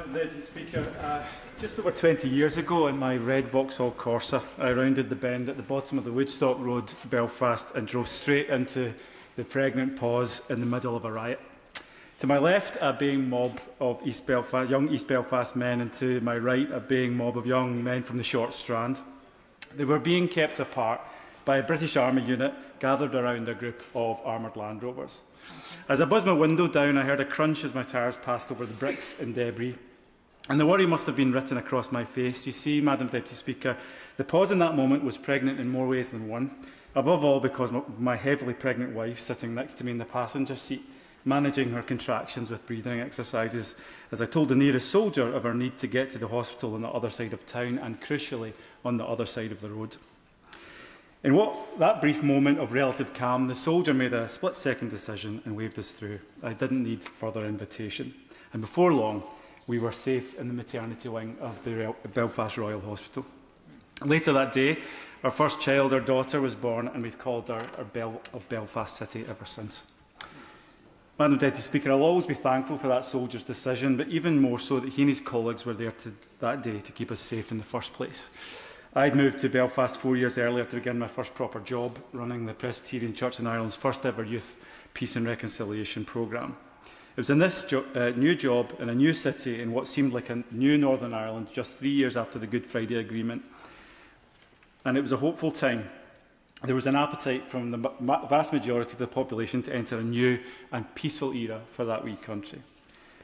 Madam Deputy Speaker, just over 20 years ago in my red Vauxhall Corsa, I rounded the bend at the bottom of the Woodstock Road, Belfast, and drove straight into the pregnant pause in the middle of a riot. To my left, a baying mob of young East Belfast men, and to my right, a baying mob of young men from the Short Strand. They were being kept apart by a British Army unit gathered around a group of armoured Land Rovers. As I buzzed my window down, I heard a crunch as my tyres passed over the bricks and debris. And the worry must have been written across my face. You see, Madam Deputy Speaker, the pause in that moment was pregnant in more ways than one. Above all, because of my heavily pregnant wife sitting next to me in the passenger seat, managing her contractions with breathing exercises, as I told the nearest soldier of our need to get to the hospital on the other side of town and, crucially, on the other side of the road. In that brief moment of relative calm, the soldier made a split-second decision and waved us through. I didn't need further invitation. And before long, we were safe in the maternity wing of the Belfast Royal Hospital. Later that day, our first child, our daughter, was born, and we've called her our Belle of Belfast City ever since. Madam Deputy Speaker, I'll always be thankful for that soldier's decision, but even more so that he and his colleagues were there that day to keep us safe in the first place. I'd moved to Belfast 4 years earlier to begin my first proper job, running the Presbyterian Church in Ireland's first ever youth peace and reconciliation programme. It was in this new job in a new city in what seemed like a new Northern Ireland just 3 years after the Good Friday Agreement. And it was a hopeful time. There was an appetite from the vast majority of the population to enter a new and peaceful era for that wee country.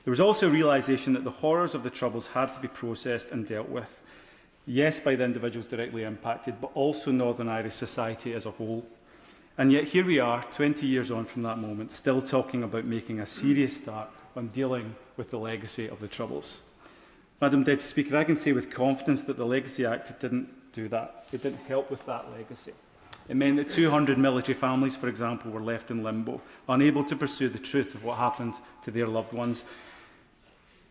There was also a realisation that the horrors of the Troubles had to be processed and dealt with. Yes, by the individuals directly impacted, but also Northern Irish society as a whole. And yet here we are, 20 years on from that moment, still talking about making a serious start on dealing with the legacy of the Troubles. Madam Deputy Speaker, I can say with confidence that the Legacy Act didn't do that. It didn't help with that legacy. It meant that 200 military families, for example, were left in limbo, unable to pursue the truth of what happened to their loved ones.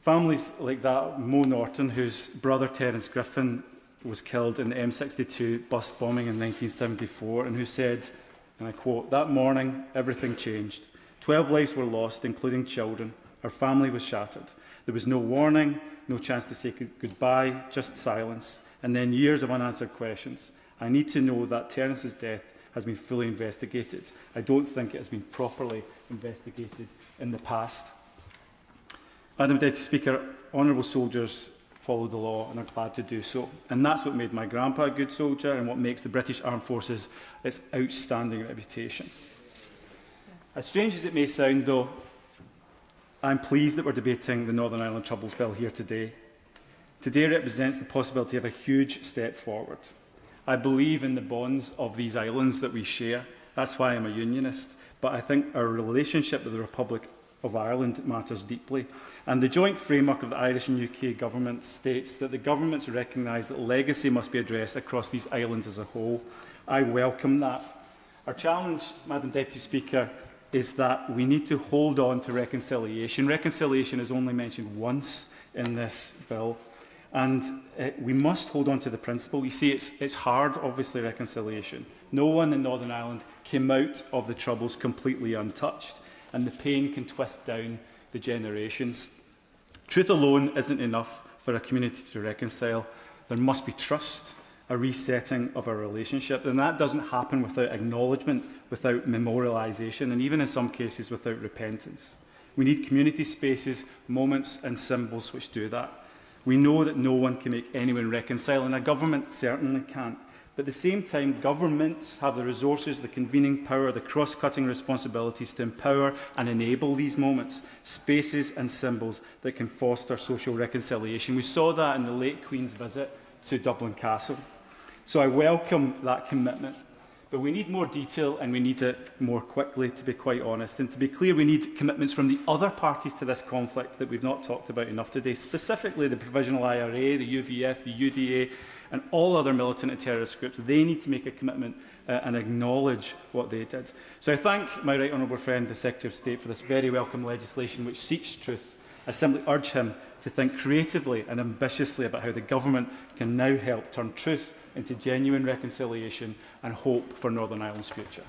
Families like that, Mo Norton, whose brother Terence Griffin was killed in the M62 bus bombing in 1974, and who said, and I quote, "That morning, everything changed. 12 lives were lost, including children. Her family was shattered. There was no warning, no chance to say goodbye, just silence, and then years of unanswered questions. I need to know that Terence's death has been fully investigated. I don't think it has been properly investigated in the past." Madam Deputy Speaker, honourable soldiers follow the law and are glad to do so. And that's what made my grandpa a good soldier and what makes the British Armed Forces its outstanding reputation. As strange as it may sound, though, I'm pleased that we're debating the Northern Ireland Troubles Bill here today. Today represents the possibility of a huge step forward. I believe in the bonds of these islands that we share. That's why I'm a unionist. But I think our relationship with the Republic of Ireland matters deeply. And the joint framework of the Irish and UK governments states that the governments recognise that legacy must be addressed across these islands as a whole. I welcome that. Our challenge, Madam Deputy Speaker, is that we need to hold on to reconciliation. Reconciliation is only mentioned once in this bill. And we must hold on to the principle. You see, it's hard, obviously, reconciliation. No one in Northern Ireland came out of the Troubles completely untouched, and the pain can twist down the generations. Truth alone isn't enough for a community to reconcile. There must be trust, a resetting of our relationship, and that doesn't happen without acknowledgement, without memorialisation, and even in some cases without repentance. We need community spaces, moments and symbols which do that. We know that no one can make anyone reconcile, and a government certainly can't. But at the same time, governments have the resources, the convening power, the cross-cutting responsibilities to empower and enable these moments, spaces and symbols that can foster social reconciliation. We saw that in the late Queen's visit to Dublin Castle. So I welcome that commitment. But we need more detail, and we need it more quickly, to be quite honest. And to be clear, we need commitments from the other parties to this conflict that we've not talked about enough today, specifically the Provisional IRA, the UVF, the UDA, and all other militant and terrorist groups. They need to make a commitment and acknowledge what they did. So I thank my right honourable friend, the Secretary of State, for this very welcome legislation which seeks truth. I simply urge him to think creatively and ambitiously about how the government can now help turn truth into genuine reconciliation and hope for Northern Ireland's future.